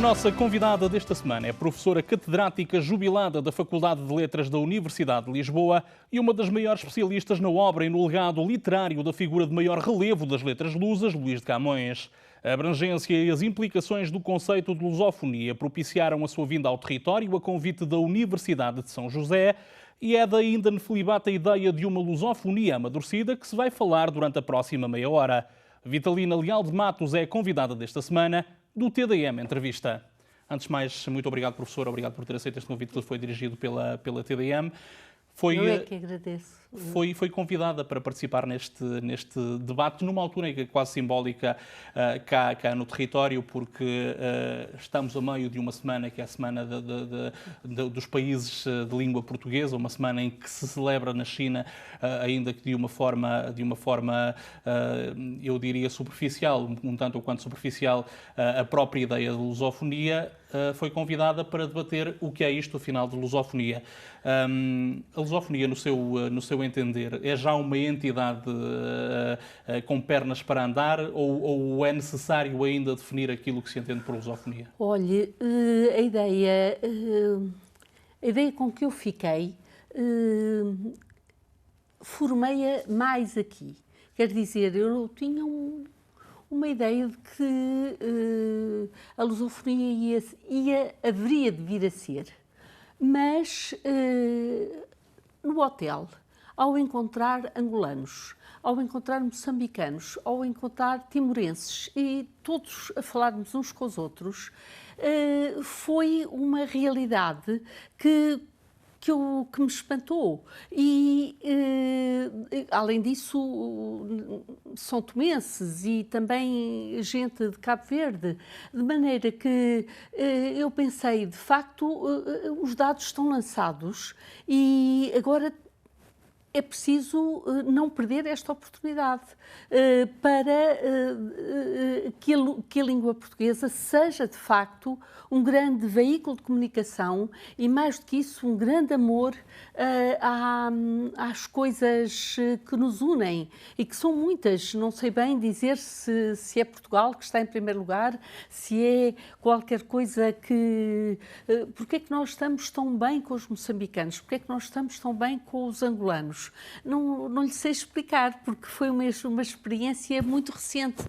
nossa convidada desta semana é professora catedrática jubilada da Faculdade de Letras da Universidade de Lisboa e uma das maiores especialistas na obra e no legado literário da figura de maior relevo das letras lusas, Luís de Camões. A abrangência e as implicações do conceito de lusofonia propiciaram a sua vinda ao território a convite da Universidade de São José e é daí ainda nefilibata a ideia de uma lusofonia amadurecida que se vai falar durante a próxima meia hora. Vitalina Leal de Matos é a convidada desta semana do TDM Entrevista. Antes de mais, muito obrigado, professor. Obrigado por ter aceito este convite que foi dirigido pela TDM. Eu é que agradeço. Foi convidada para participar neste debate, numa altura em que é quase simbólica cá no território, porque estamos a meio de uma semana que é a semana dos países de língua portuguesa, uma semana em que se celebra na China, ainda que de uma forma eu diria superficial, um tanto ou quanto superficial, a própria ideia de lusofonia. Foi convidada para debater o que é isto, afinal, de lusofonia. A lusofonia, no seu entender, é já uma entidade com pernas para andar ou é necessário ainda definir aquilo que se entende por lusofonia? Olhe, a ideia com que eu fiquei, formei-a mais aqui. Quer dizer, eu tinha uma ideia de que a lusofonia haveria de vir a ser. Mas no hotel, ao encontrar angolanos, ao encontrar moçambicanos, ao encontrar timorenses e todos a falarmos uns com os outros, foi uma realidade que me espantou. E, além disso, são tomenses e também gente de Cabo Verde, de maneira que eu pensei, de facto, os dados estão lançados e agora é preciso não perder esta oportunidade para que a língua portuguesa seja, de facto, um grande veículo de comunicação e, mais do que isso, um grande amor às coisas que nos unem e que são muitas. Não sei bem dizer se é Portugal que está em primeiro lugar, se é qualquer coisa que... Porque é que nós estamos tão bem com os moçambicanos? Porque é que nós estamos tão bem com os angolanos? Não lhe sei explicar, porque foi mesmo uma experiência muito recente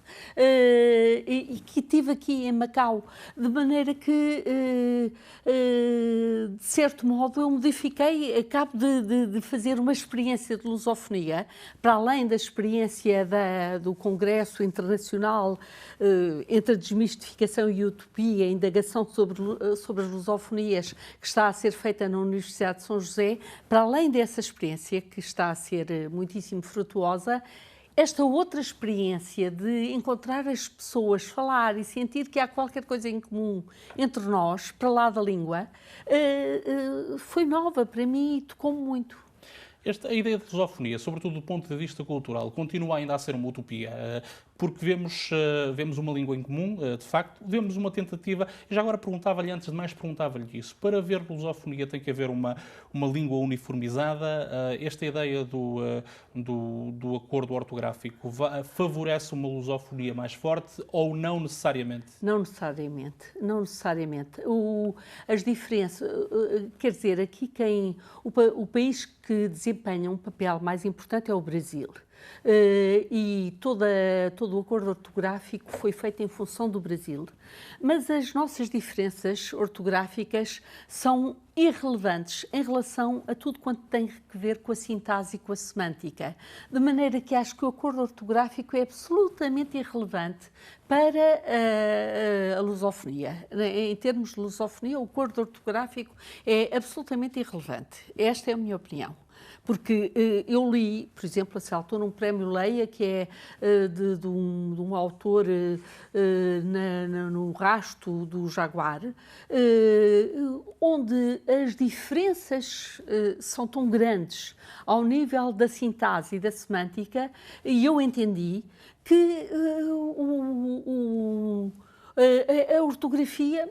e que tive aqui em Macau, de maneira que, de certo modo, eu modifiquei, acabo de fazer uma experiência de lusofonia, para além da experiência do Congresso Internacional entre a Desmistificação e a Utopia, a indagação sobre as lusofonias, que está a ser feita na Universidade de São José, para além dessa experiência, que está a ser muitíssimo frutuosa, esta outra experiência de encontrar as pessoas, falar e sentir que há qualquer coisa em comum entre nós, para lá da língua, foi nova para mim e tocou-me muito. A ideia de lusofonia, sobretudo do ponto de vista cultural, continua ainda a ser uma utopia, porque vemos uma língua em comum, de facto, vemos uma tentativa, e já agora perguntava-lhe, antes de mais, perguntava-lhe isso, para haver lusofonia tem que haver uma língua uniformizada, esta ideia do acordo ortográfico favorece uma lusofonia mais forte ou não necessariamente? Não necessariamente, não necessariamente. As diferenças, quer dizer, aqui o país que desempenha um papel mais importante é o Brasil. E todo o acordo ortográfico foi feito em função do Brasil. Mas as nossas diferenças ortográficas são irrelevantes em relação a tudo quanto tem que ver com a sintase e com a semântica. De maneira que acho que o acordo ortográfico é absolutamente irrelevante para a lusofonia. Em termos de lusofonia, o acordo ortográfico é absolutamente irrelevante. Esta é a minha opinião. Porque eu li, por exemplo, a certa altura, um prémio Leia, que é de um autor no rasto do Jaguar, onde as diferenças são tão grandes ao nível da sintase e da semântica, e eu entendi que a ortografia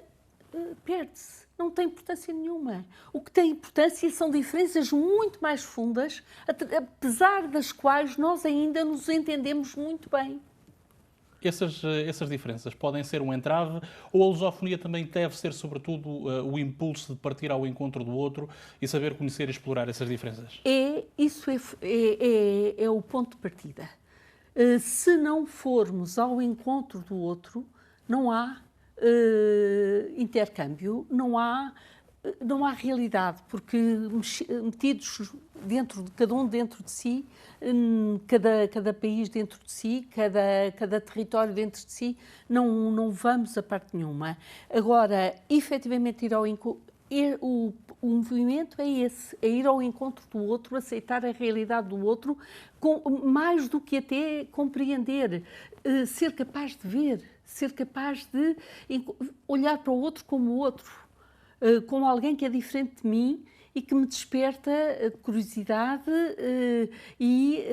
perde-se. Não tem importância nenhuma. O que tem importância são diferenças muito mais fundas, apesar das quais nós ainda nos entendemos muito bem. Essas diferenças podem ser um entrave ou a lusofonia também deve ser, sobretudo, o impulso de partir ao encontro do outro e saber conhecer e explorar essas diferenças? Isso é o ponto de partida. Se não formos ao encontro do outro, não há intercâmbio, não há realidade, porque metidos dentro de cada um dentro de si, cada país dentro de si, cada território dentro de si, não vamos a parte nenhuma. Agora, efetivamente ir ao encontro, o movimento é esse, é ir ao encontro do outro, aceitar a realidade do outro, mais do que até compreender, ser capaz de ver, ser capaz de olhar para o outro como o outro, como alguém que é diferente de mim e que me desperta curiosidade e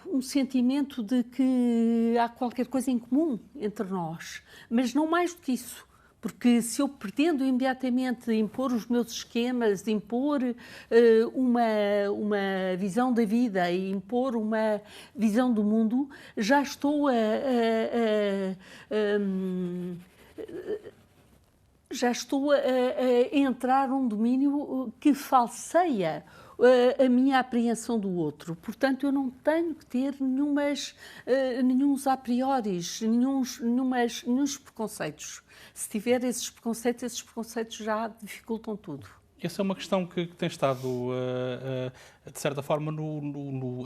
um sentimento de que há qualquer coisa em comum entre nós, mas não mais do que isso. Porque se eu pretendo imediatamente impor os meus esquemas, impor uma visão da vida e impor uma visão do mundo, já estou a entrar num domínio que falseia a minha apreensão do outro. Portanto, eu não tenho que ter nenhuns a prioris, nenhuns preconceitos. Se tiver esses preconceitos já dificultam tudo. Essa é uma questão que tem estado, de certa forma,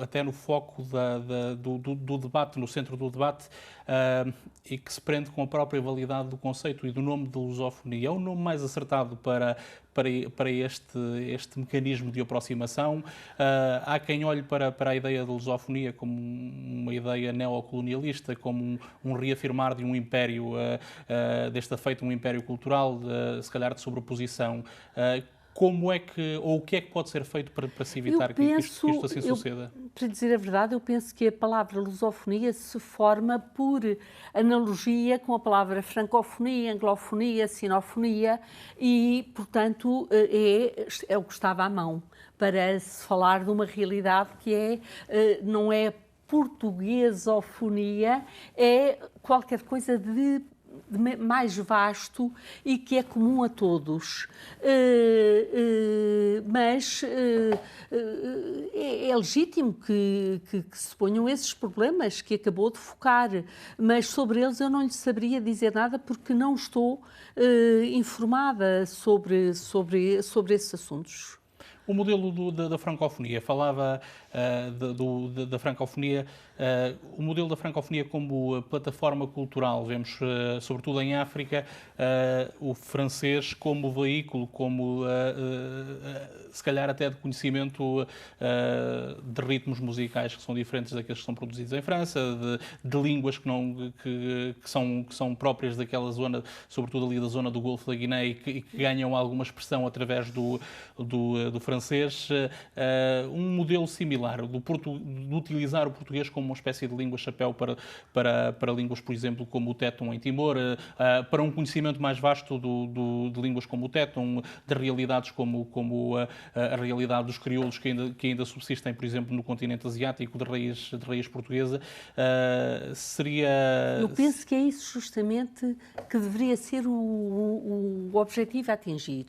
até no foco do debate, no centro do debate, e que se prende com a própria validade do conceito e do nome de lusofonia. É o nome mais acertado para este mecanismo de aproximação. Há quem olhe para a ideia de lusofonia como uma ideia neocolonialista, como um reafirmar de um império, deste feito um império cultural, se calhar de sobreposição. Como é que, ou o que é que pode ser feito para se evitar que isto assim suceda? Para dizer a verdade, eu penso que a palavra lusofonia se forma por analogia com a palavra francofonia, anglofonia, sinofonia e, portanto, é o que estava à mão para se falar de uma realidade que não é portuguesofonia, é qualquer coisa de mais vasto e que é comum a todos. Mas é legítimo que se ponham esses problemas que acabou de focar, mas sobre eles eu não lhe saberia dizer nada porque não estou informada sobre esses assuntos. O modelo da francofonia, falava da francofonia, o modelo da francofonia como plataforma cultural, vemos sobretudo em África, o francês como veículo, como se calhar até de conhecimento de ritmos musicais que são diferentes daqueles que são produzidos em França, de línguas que são próprias daquela zona, sobretudo ali da zona do Golfo da Guiné e que ganham alguma expressão através do francês, um modelo similar, de utilizar o português como uma espécie de língua-chapéu para línguas, por exemplo, como o téton em Timor, para um conhecimento mais vasto de línguas como o téton, de realidades como a realidade dos crioulos que ainda subsistem, por exemplo, no continente asiático, de raiz portuguesa, seria... Eu penso que é isso justamente que deveria ser o objetivo a atingir.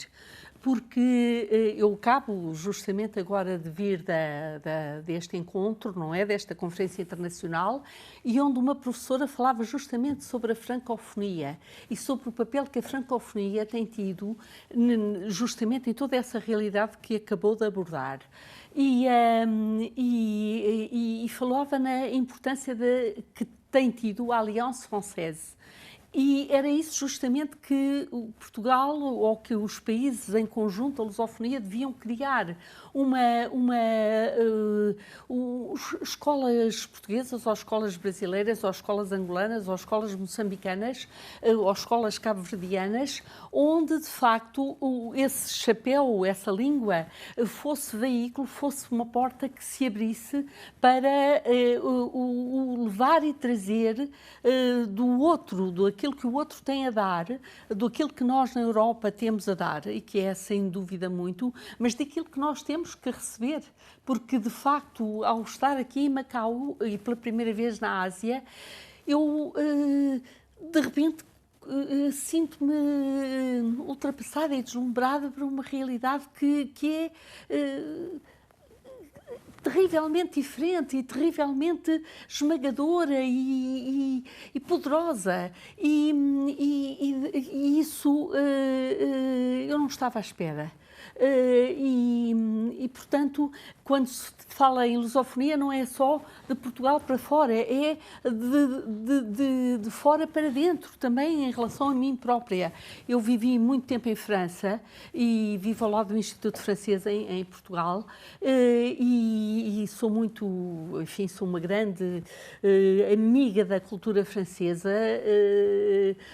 Porque eu acabo justamente agora de vir deste encontro, não é? Desta conferência internacional, e onde uma professora falava justamente sobre a francofonia e sobre o papel que a francofonia tem tido justamente em toda essa realidade que acabou de abordar. E falava na importância que tem tido a Alliance Française. E era isso justamente que Portugal ou que os países em conjunto, a lusofonia, deviam criar escolas portuguesas ou escolas brasileiras ou escolas angolanas ou escolas moçambicanas ou escolas cabo-verdianas, onde de facto esse chapéu, essa língua, fosse veículo, fosse uma porta que se abrisse para o levar e trazer do outro, daquele daquilo que o outro tem a dar, daquilo que nós na Europa temos a dar, e que é sem dúvida muito, mas daquilo que nós temos que receber. Porque, de facto, ao estar aqui em Macau, e pela primeira vez na Ásia, eu, de repente, sinto-me ultrapassada e deslumbrada por uma realidade que é terrivelmente diferente e terrivelmente esmagadora e poderosa. E isso eu não estava à espera. Portanto, quando se fala em lusofonia, não é só de Portugal para fora, é de fora para dentro, também em relação a mim própria. Eu vivi muito tempo em França e vivo ao lado do Instituto Francês em Portugal, e sou muito, enfim, sou uma grande amiga da cultura francesa,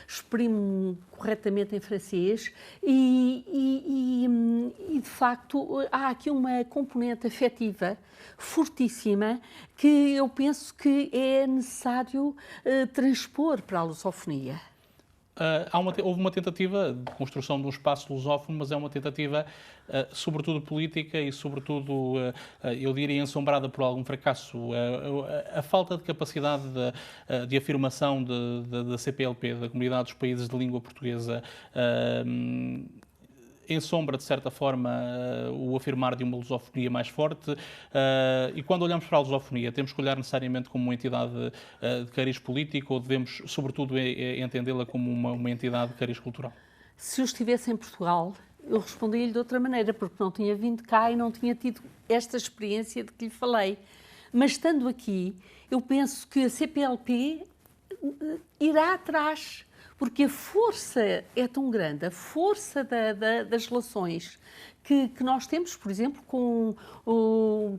exprimo corretamente em francês e, de facto, há aqui uma componente afetiva fortíssima que eu penso que é necessário transpor para a lusofonia. Houve uma tentativa de construção de um espaço lusófono, mas é uma tentativa sobretudo política e sobretudo, eu diria, ensombrada por algum fracasso. A falta de capacidade de afirmação da CPLP, da Comunidade dos Países de Língua Portuguesa, ensombra, de certa forma, o afirmar de uma lusofonia mais forte, e quando olhamos para a lusofonia, temos que olhar necessariamente como uma entidade de cariz político ou devemos, sobretudo, entendê-la como uma entidade de cariz cultural? Se eu estivesse em Portugal, eu respondia-lhe de outra maneira, porque não tinha vindo cá e não tinha tido esta experiência de que lhe falei. Mas estando aqui, eu penso que a CPLP irá atrás, porque a força é tão grande, a força das relações que nós temos, por exemplo, com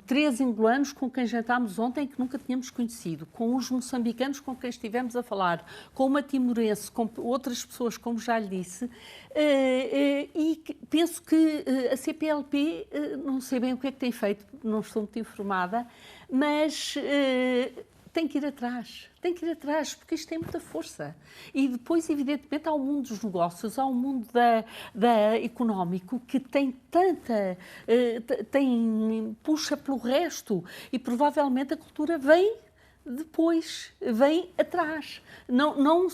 3 angolanos com quem jantámos ontem que nunca tínhamos conhecido, com os moçambicanos com quem estivemos a falar, com uma timorense, com outras pessoas, como já lhe disse, e penso que a CPLP, não sei bem o que é que tem feito, não estou muito informada, mas tem que ir atrás, porque isto tem muita força. E depois, evidentemente, há o mundo dos negócios, há o mundo da económico, que tem puxa pelo resto, e provavelmente a cultura vem depois, vem atrás. Não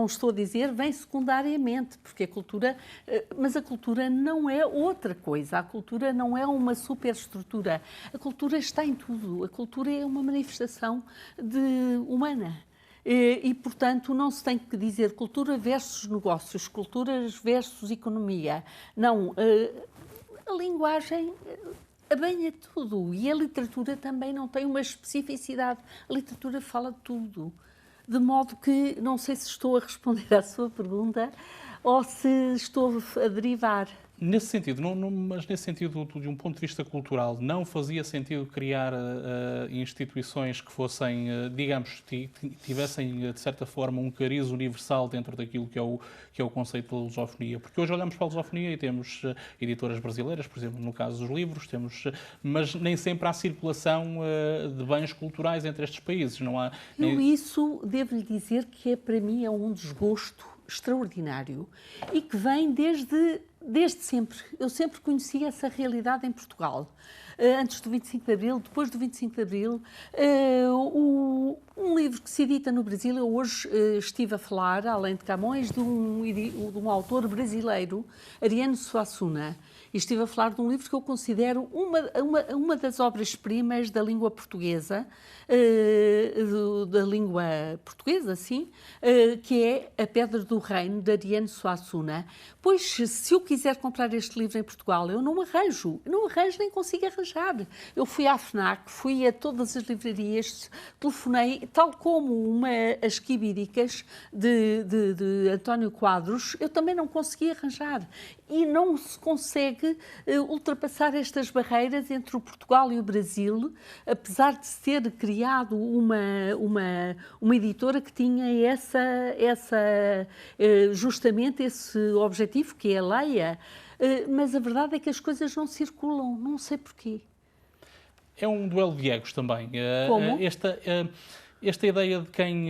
estou a dizer vem secundariamente, porque a cultura, mas a cultura não é outra coisa, a cultura não é uma superestrutura, a cultura está em tudo, a cultura é uma manifestação humana. Portanto, não se tem que dizer cultura versus negócios, culturas versus economia. Não, a linguagem abanha tudo, e a literatura também não tem uma especificidade. A literatura fala de tudo. De modo que, não sei se estou a responder à sua pergunta ou se estou a derivar. Nesse sentido, mas nesse sentido, de um ponto de vista cultural, não fazia sentido criar instituições que fossem, digamos, tivessem, de certa forma, um cariz universal dentro daquilo que é o conceito da lusofonia? Porque hoje olhamos para a lusofonia e temos editoras brasileiras, por exemplo, no caso dos livros, mas nem sempre há circulação de bens culturais entre estes países. Não há. Isso, devo-lhe dizer que para mim é um desgosto extraordinário e que vem desde sempre. Eu sempre conheci essa realidade em Portugal. Antes do 25 de Abril, depois do 25 de Abril, um livro que se edita no Brasil, eu hoje estive a falar, além de Camões, de um autor brasileiro, Ariano Suassuna, e estive a falar de um livro que eu considero uma das obras-primas da língua portuguesa, sim, que é A Pedra do Reino, de Ariano Suassuna. Pois, se eu quiser comprar este livro em Portugal, eu não arranjo nem consigo arranjar. Eu fui à FNAC, fui a todas as livrarias, telefonei, tal como as quibíricas de António Quadros, eu também não consegui arranjar. E não se consegue ultrapassar estas barreiras entre o Portugal e o Brasil, apesar de se ter criado uma editora que tinha justamente esse objetivo, que é a Leia. Mas a verdade é que as coisas não circulam, não sei porquê. É um duelo de egos também. Como? Esta ideia de quem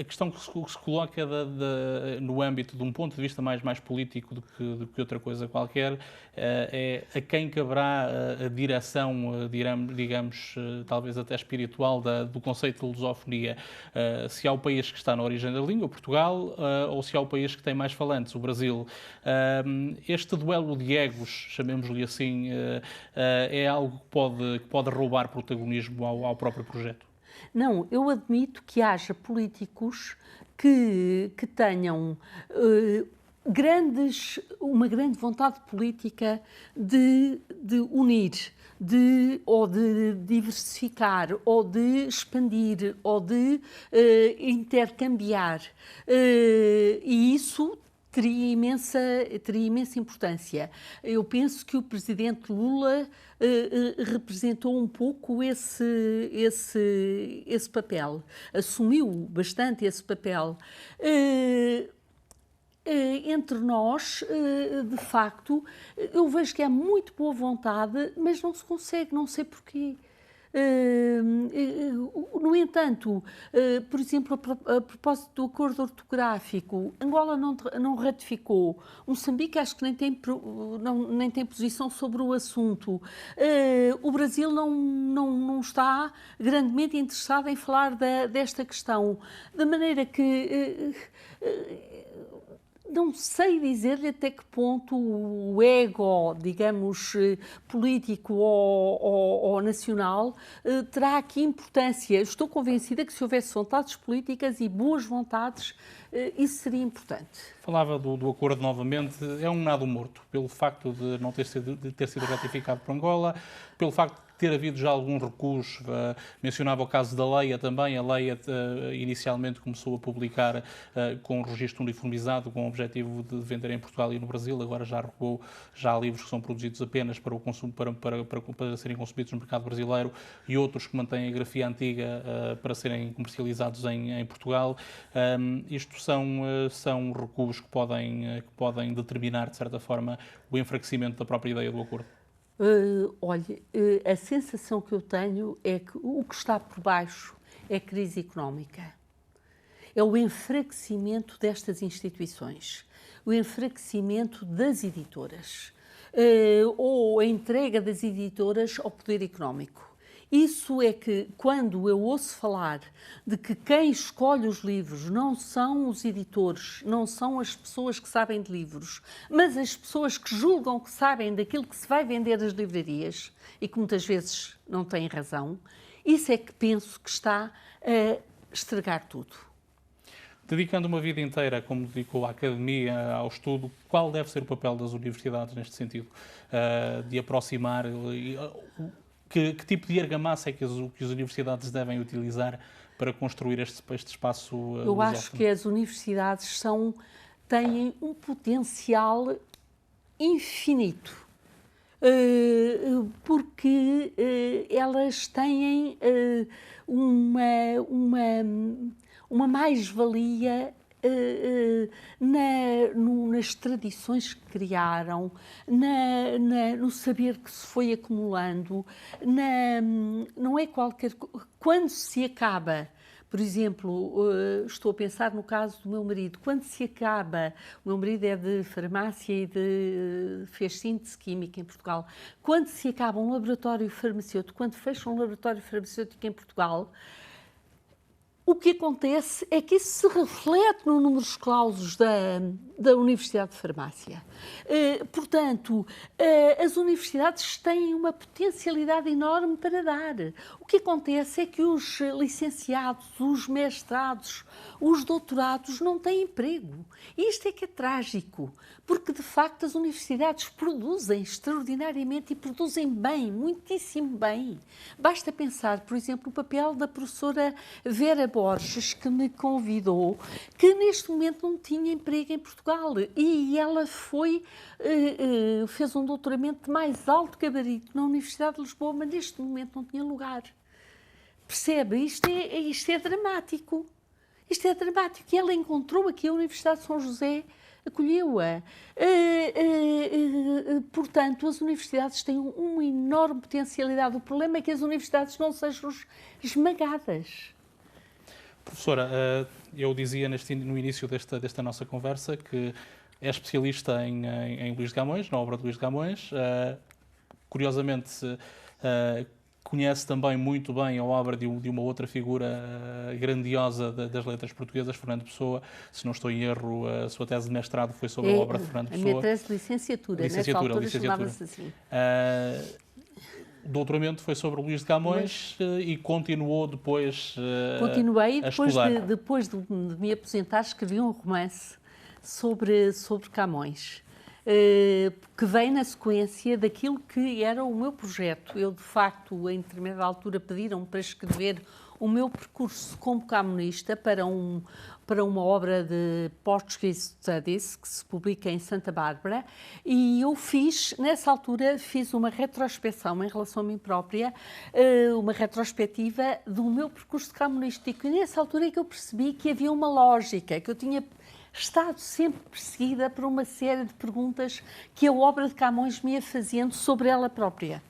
A questão que se coloca no âmbito de um ponto de vista mais político do que outra coisa qualquer é a quem caberá a direção, digamos, talvez até espiritual, do conceito de lusofonia. Se há o país que está na origem da língua, Portugal, ou se há o país que tem mais falantes, o Brasil. Este duelo de egos, chamemos-lhe assim, é algo que pode roubar protagonismo ao próprio projeto? Não, eu admito que haja políticos que tenham uma grande vontade política de unir, ou de diversificar, ou de expandir, ou de intercambiar. E isso teria imensa importância. Eu penso que o presidente Lula representou um pouco esse papel, assumiu bastante esse papel. Entre nós, de facto, eu vejo que há muito boa vontade, mas não se consegue, não sei porquê. No entanto, por exemplo, a propósito do acordo ortográfico, Angola não ratificou, Moçambique acho que nem tem posição sobre o assunto, o Brasil não está grandemente interessado em falar desta questão, de maneira que não sei dizer-lhe até que ponto o ego, digamos, político ou nacional terá aqui importância. Estou convencida que se houvesse vontades políticas e boas vontades, isso seria importante. Falava do acordo novamente, é um nado morto, pelo facto de não ter sido ratificado por Angola, pelo facto de ter havido já algum recuos, mencionava o caso da Leia também, a Leia inicialmente começou a publicar com um registro uniformizado, com o objetivo de vender em Portugal e no Brasil, agora já recuou, já há livros que são produzidos apenas para o consumo, para serem consumidos no mercado brasileiro e outros que mantêm a grafia antiga para serem comercializados em Portugal. Isto são recuos que podem determinar, de certa forma, o enfraquecimento da própria ideia do acordo. Olha, a sensação que eu tenho é que o que está por baixo é crise económica. É o enfraquecimento destas instituições, o enfraquecimento das editoras, ou a entrega das editoras ao poder económico. Isso é que, quando eu ouço falar de que quem escolhe os livros não são os editores, não são as pessoas que sabem de livros, mas as pessoas que julgam que sabem daquilo que se vai vender nas livrarias e que muitas vezes não têm razão, isso é que penso que está a estragar tudo. Dedicando uma vida inteira, como dedicou à academia, ao estudo, qual deve ser o papel das universidades neste sentido? De aproximar... Que tipo de argamassa é que as universidades devem utilizar para construir este espaço lusófono? Eu acho que as universidades têm um potencial infinito, porque elas têm uma mais-valia nas tradições que criaram, no saber que se foi acumulando, não é qualquer... Quando se acaba, por exemplo, estou a pensar no caso do meu marido, quando se acaba, o meu marido é de farmácia e fez síntese química em Portugal, quando se acaba um laboratório farmacêutico, quando fecha um laboratório farmacêutico em Portugal, o que acontece é que isso se reflete no número clausus da Universidade de Farmácia. Portanto, as universidades têm uma potencialidade enorme para dar. O que acontece é que os licenciados, os mestrados, os doutorados não têm emprego. E isto é que é trágico, porque de facto as universidades produzem extraordinariamente e produzem bem, muitíssimo bem. Basta pensar, por exemplo, o papel da professora Vera Borges, que me convidou, que neste momento não tinha emprego em Portugal e ela fez um doutoramento de mais alto gabarito na Universidade de Lisboa, mas neste momento não tinha lugar. Percebe? Isto é dramático. Isto é dramático. E ela encontrou aqui a Universidade de São José, acolheu-a. Portanto, as universidades têm uma enorme potencialidade. O problema é que as universidades não sejam esmagadas. Professora, eu dizia no início desta nossa conversa que é especialista em Luís de Camões, na obra de Luís de Camões. Curiosamente, conhece também muito bem a obra de uma outra figura grandiosa das letras portuguesas, Fernando Pessoa. Se não estou em erro, a sua tese de mestrado foi sobre a obra de Fernando Pessoa. A minha tese de licenciatura. Nessa altura chamava-se assim. O doutoramento foi sobre Luís de Camões e continuou depois Continuei, a estudar. depois de me aposentar, escrevi um romance sobre Camões, que vem na sequência daquilo que era o meu projeto. Eu, de facto, em determinada altura, pediram-me para escrever o meu percurso como camonista para uma obra de Portuguese Studies, que se publica em Santa Bárbara, e eu nessa altura, fiz uma retrospecção em relação a mim própria, uma retrospectiva do meu percurso camonístico, e nessa altura é que eu percebi que havia uma lógica, que eu tinha estado sempre perseguida por uma série de perguntas que a obra de Camões me ia fazendo sobre ela própria,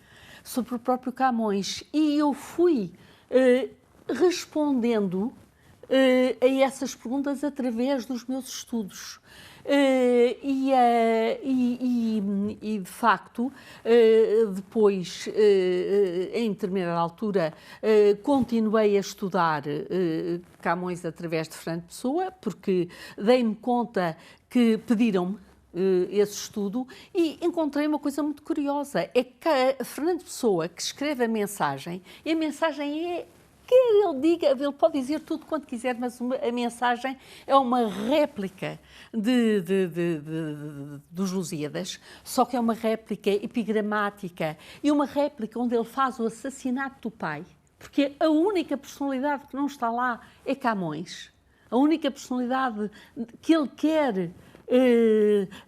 sobre o próprio Camões, e eu fui respondendo a essas perguntas através dos meus estudos. E de facto, depois, em determinada altura, continuei a estudar Camões através de Fernando Pessoa, porque dei-me conta que pediram-me esse estudo e encontrei uma coisa muito curiosa, é que Fernando Pessoa, que escreve a mensagem, e a mensagem é, quer ele diga, ele pode dizer tudo quanto quiser, mas a mensagem é uma réplica dos Lusíadas, só que é uma réplica epigramática e uma réplica onde ele faz o assassinato do pai, porque a única personalidade que não está lá é Camões. A única personalidade que ele quer,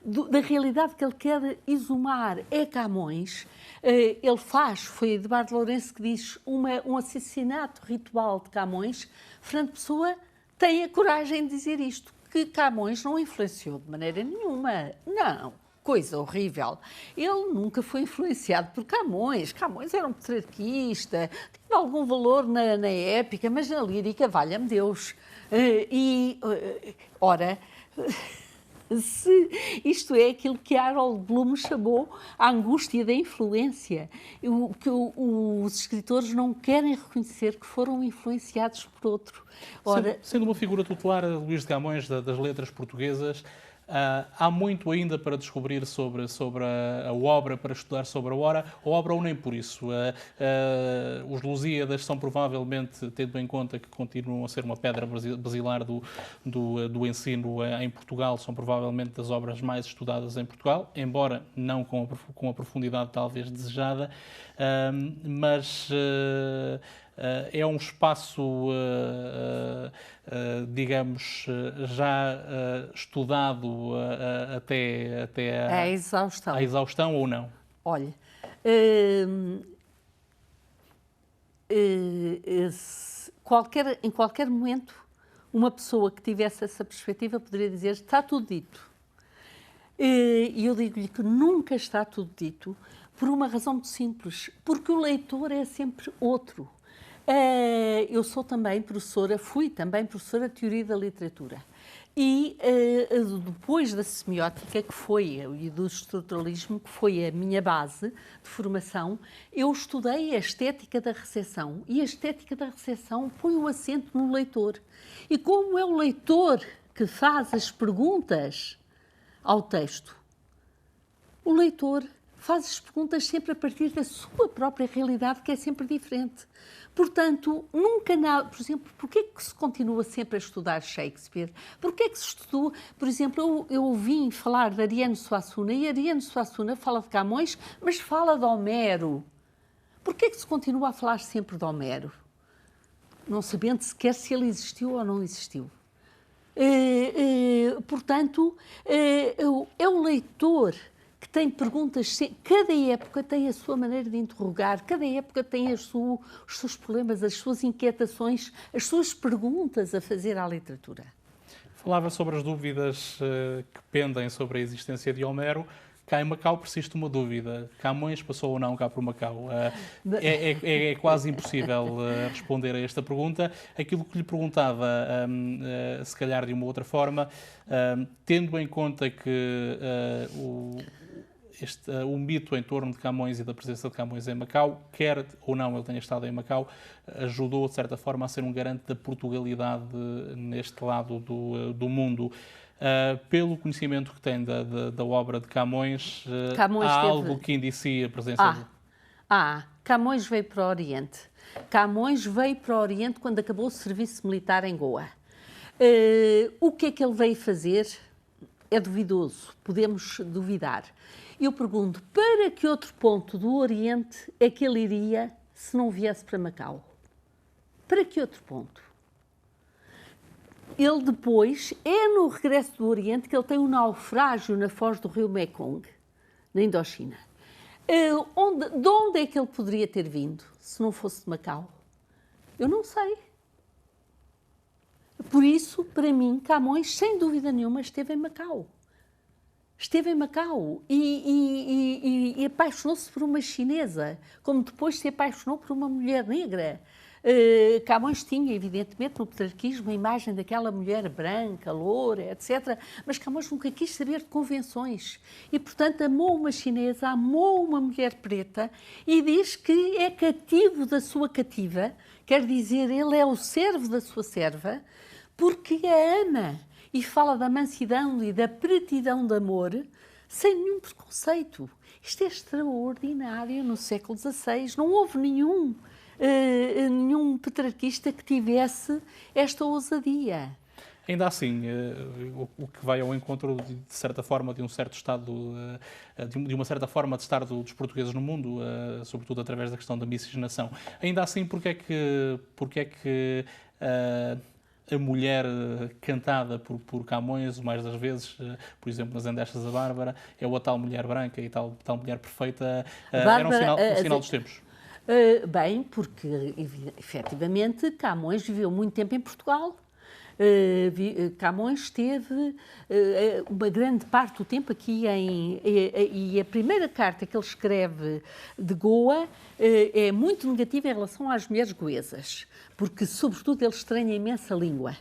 da realidade que ele quer exumar é Camões. Ele foi Eduardo Lourenço que diz, um assassinato ritual de Camões. Fernando Pessoa tem a coragem de dizer isto, que Camões não influenciou de maneira nenhuma. Não, coisa horrível. Ele nunca foi influenciado por Camões. Camões era um petrarquista, teve algum valor na épica, mas na lírica, valha-me Deus. Ora... Isto é aquilo que Harold Bloom chamou a angústia da influência, que os escritores não querem reconhecer que foram influenciados por outro. Ora, sendo uma figura tutelar, Luís de Camões, das letras portuguesas, há muito ainda para descobrir sobre a obra, para estudar sobre a obra ou nem por isso. Os Lusíadas são provavelmente, tendo em conta que continuam a ser uma pedra basilar do ensino em Portugal, são provavelmente das obras mais estudadas em Portugal, embora não com a profundidade talvez desejada, mas... é um espaço, digamos, já estudado até à exaustão. À exaustão ou não? Olha, em qualquer momento, uma pessoa que tivesse essa perspectiva poderia dizer está tudo dito. E eu digo-lhe que nunca está tudo dito, por uma razão muito simples, porque o leitor é sempre outro. Eu fui também professora de Teoria da Literatura. E depois da semiótica, e do estruturalismo, que foi a minha base de formação, eu estudei a estética da recepção. E a estética da recepção põe o acento no leitor. E como é o leitor que faz as perguntas ao texto, o leitor faz as perguntas sempre a partir da sua própria realidade, que é sempre diferente. Portanto, nunca nada... Por exemplo, porquê é que se continua sempre a estudar Shakespeare? Porquê é que se estudou... Por exemplo, eu ouvi falar de Ariano Suassuna, e Ariano Suassuna fala de Camões, mas fala de Homero. Porquê é que se continua a falar sempre de Homero? Não sabendo sequer se ele existiu ou não existiu. Portanto, é o leitor que tem perguntas, cada época tem a sua maneira de interrogar, cada época tem os seus problemas, as suas inquietações, as suas perguntas a fazer à literatura. Falava sobre as dúvidas que pendem sobre a existência de Homero. Cá em Macau persiste uma dúvida. Camões passou ou não cá por Macau? É quase impossível responder a esta pergunta. Aquilo que lhe perguntava, se calhar de uma outra forma, tendo em conta que o mito em torno de Camões e da presença de Camões em Macau, quer ou não ele tenha estado em Macau, ajudou, de certa forma, a ser um garante da Portugalidade neste lado do mundo. Pelo conhecimento que tem da obra de Camões, Camões há teve... algo que indicia a presença Camões veio para o Oriente. Camões veio para o Oriente quando acabou o serviço militar em Goa. O que é que ele veio fazer? É duvidoso, podemos duvidar. Eu pergunto, para que outro ponto do Oriente é que ele iria se não viesse para Macau? Para que outro ponto? Ele depois, é no regresso do Oriente que ele tem um naufrágio na foz do rio Mekong, na Indochina. De onde é que ele poderia ter vindo, se não fosse de Macau? Eu não sei. Por isso, para mim, Camões, sem dúvida nenhuma, esteve em Macau. Esteve em Macau e apaixonou-se por uma chinesa, como depois se apaixonou por uma mulher negra. Camões tinha, evidentemente, no petrarquismo, a imagem daquela mulher branca, loura, etc. Mas Camões nunca quis saber de convenções. E, portanto, amou uma chinesa, amou uma mulher preta e diz que é cativo da sua cativa, quer dizer, ele é o servo da sua serva, porque a ama. E fala da mansidão e da pretidão de amor sem nenhum preconceito. Isto é extraordinário no século XVI. Não houve nenhum petrarquista que tivesse esta ousadia. Ainda assim, o que vai ao encontro, de certa forma, de um certo estado, de uma certa forma de estar dos portugueses no mundo, sobretudo através da questão da miscigenação. Ainda assim, porque é que a mulher cantada por Camões, mais das vezes, por exemplo, nas Endechas da Bárbara, é a tal mulher branca e tal mulher perfeita, era um sinal dos tempos? Bem, porque, efetivamente, Camões viveu muito tempo em Portugal. Camões esteve uma grande parte do tempo aqui e a primeira carta que ele escreve de Goa é muito negativa em relação às mulheres goesas, porque, sobretudo, ele estranha imensa língua.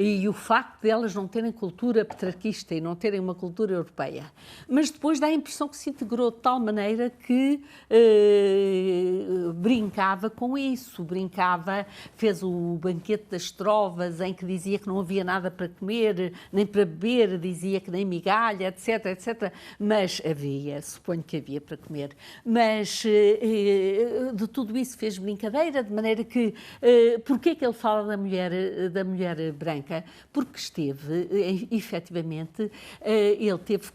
E o facto de elas não terem cultura petrarquista e não terem uma cultura europeia. Mas depois dá a impressão que se integrou de tal maneira que brincava com isso, fez o banquete das trovas, em que dizia que não havia nada para comer, nem para beber, dizia que nem migalha, etc, etc. Mas havia, suponho que havia para comer. Mas de tudo isso fez brincadeira, de maneira que... Porquê que ele fala da mulher branca? Porque esteve, efetivamente, ele teve